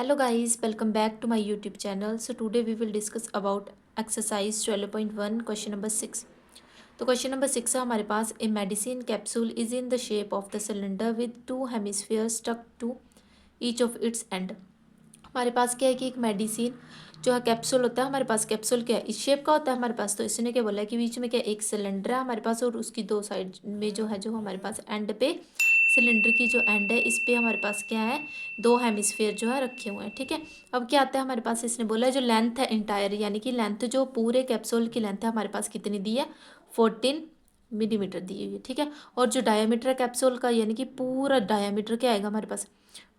Hello guys, welcome back to my YouTube channel. So today we will discuss about exercise 12.1 question number 6. तो question number 6 है हमारे पास a medicine capsule is in the shape of the cylinder with two hemisphere stuck to each of its end. हमारे पास क्या है कि एक मेडिसिन जो है कैप्सूल होता है, हमारे पास कैप्सूल क्या है इस शेप का होता है हमारे पास। तो इसने क्या बोला है कि बीच में क्या एक सिलेंडर है हमारे पास और उसकी दो साइड में जो है जो हमारे पास एंड पे सिलेंडर की जो एंड है इस पे हमारे पास क्या है दो हेमिस्फीयर जो है रखे हुए हैं। ठीक है, अब क्या आता है हमारे पास, इसने बोला है जो लेंथ है इंटायर यानी कि लेंथ जो पूरे कैप्सूल की लेंथ है हमारे पास कितनी दी है 14 मिलीमीटर दी हुई है। ठीक है, और जो डायामीटर है कैप्सूल का यानी कि पूरा डायामीटर क्या आएगा हमारे पास,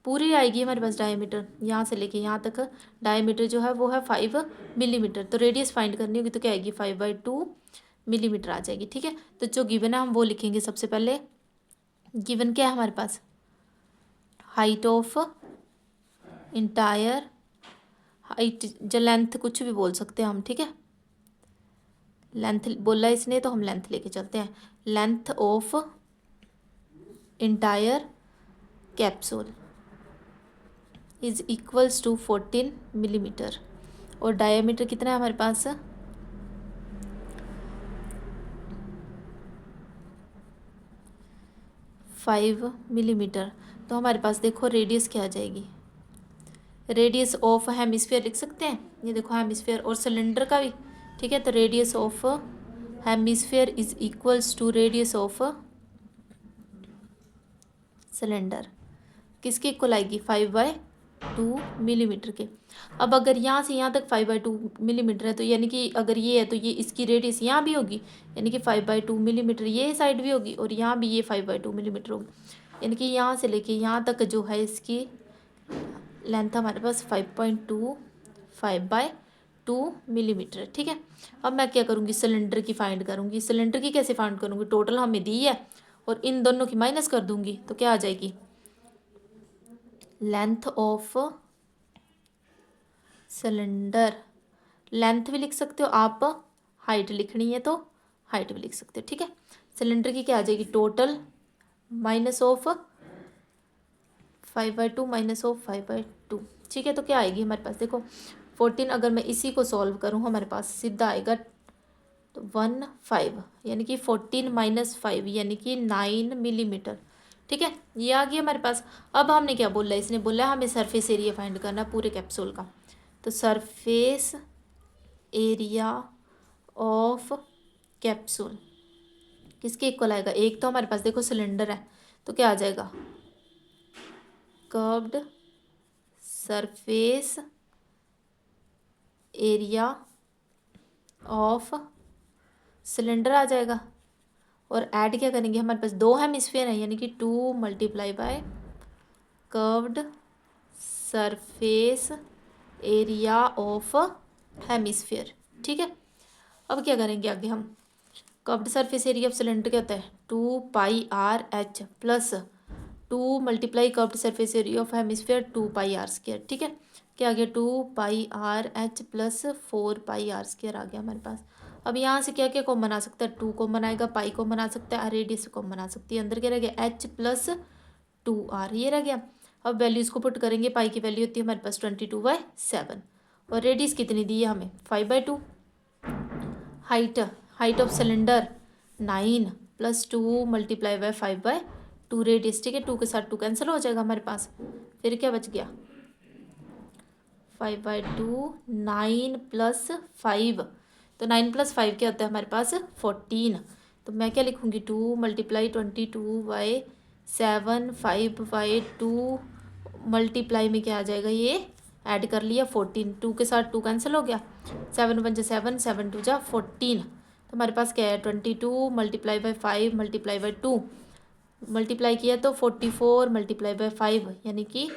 पूरी आएगी हमारे पास डायमीटर यहाँ से लेके यहाँ तक डायमीटर जो है वो है 5 मिलीमीटर। तो रेडियस फाइंड करनी होगी तो क्या आएगी 5/2 मिलीमीटर आ जाएगी। ठीक है, तो जो गिवन है हम वो लिखेंगे। सबसे पहले गिवन क्या है हमारे पास, हाइट ऑफ इंटायर, हाइट जो लेंथ कुछ भी बोल सकते हैं हम। ठीक है, लेंथ बोला इसने तो हम लेंथ लेके चलते हैं। Length of entire capsule is equals to 14 millimetre और डायमीटर कितना है हमारे पास 5 मिलीमीटर। तो हमारे पास देखो रेडियस क्या आ जाएगी, रेडियस ऑफ हेमिस्फीयर लिख सकते हैं, ये देखो हेमिस्फीयर और सिलेंडर का भी। ठीक है, तो radius of hemisphere is equals to radius of cylinder किसकी इक्वल आएगी 5/2 मिलीमीटर के। अब अगर यहाँ से यहाँ तक 5/2 मिलीमीटर है तो यानी कि अगर ये है तो ये इसकी रेडियस यहाँ भी होगी यानी कि 5/2 मिलीमीटर ये साइड भी होगी और यहाँ भी ये 5/2 मिलीमीटर होगी। यानी कि यहाँ से लेके यहाँ तक जो है इसकी लेंथ हमारे पास 5/2 ठीक है। अब मैं क्या करूँगी, सिलेंडर की फाइंड करूँगी। सिलेंडर की कैसे फाइंड करूँगी, टोटल हमें दी है और इन दोनों की माइनस कर दूँगी तो क्या आ जाएगी, लेंथ ऑफ सिलेंडर, लेंथ भी लिख सकते हो आप, हाइट लिखनी है तो हाइट भी लिख सकते हो। ठीक है, सिलेंडर की क्या आ जाएगी total minus of 5/2 minus of 5/2। ठीक है, तो क्या आएगी हमारे पास देखो 14, अगर मैं इसी को सॉल्व करूँ हमारे पास सीधा आएगा तो 15 यानी कि 14 - 5 यानी कि 9 मिलीमीटर। ठीक है, ये आ गया हमारे पास। अब हमने क्या बोला, इसने बोला हमें सरफेस एरिया फाइंड करना पूरे कैप्सूल का। तो सरफेस एरिया ऑफ कैप्सूल किसके इक्वल आएगा, एक तो हमारे पास देखो सिलेंडर है तो क्या आ जाएगा curved surface area of cylinder आ जाएगा और ऐड क्या करेंगे, हमारे पास दो हेमिस्फीयर है यानी कि 2 × curved surface area of hemisphere. ठीक है, अब क्या करेंगे आगे हम, curved surface area of cylinder क्या होता है 2πr/h plus 2 × curved surface area of hemisphere 2πr²। ठीक है, क्या आ गया 2πr/h प्लस 4πr² आ गया हमारे पास। अब यहाँ से क्या क्या कॉमन आ सकता है, 2 कॉमन आएगा, पाई कॉमन आ सकता है, रेडियस कॉमन आ सकती है। अंदर क्या रह गया h प्लस 2r ये रह गया। अब वैल्यूज को पुट करेंगे, पाई की वैल्यू होती है हमारे पास 22/7 और रेडियस कितनी दी है हमें 5/2। Height, height of cylinder 9 plus 2 × 5/2 radius. ठीक है, 2 के साथ 2 कैंसिल हो जाएगा हमारे पास, फिर क्या बच गया 5/2 9 + 5। तो 9 + 5 क्या होता है हमारे पास 14। तो मैं क्या लिखूँगी 2 × 22/7 5/2 मल्टीप्लाई में क्या आ जाएगा, ये ऐड कर लिया 14, 2 के साथ 2 कैंसिल हो गया, 7 × 1 = 7 7 × 2 = 14। तो हमारे पास क्या है 22 × 5 × 2 मल्टीप्लाई किया तो 44 × 5 यानी कि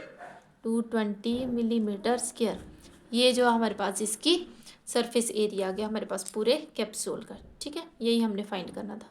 220 मिलीमीटर स्क्वायर। ये जो हमारे पास इसकी सरफेस एरिया आ गया हमारे पास पूरे कैप्सूल का। ठीक है, यही हमने फाइंड करना था।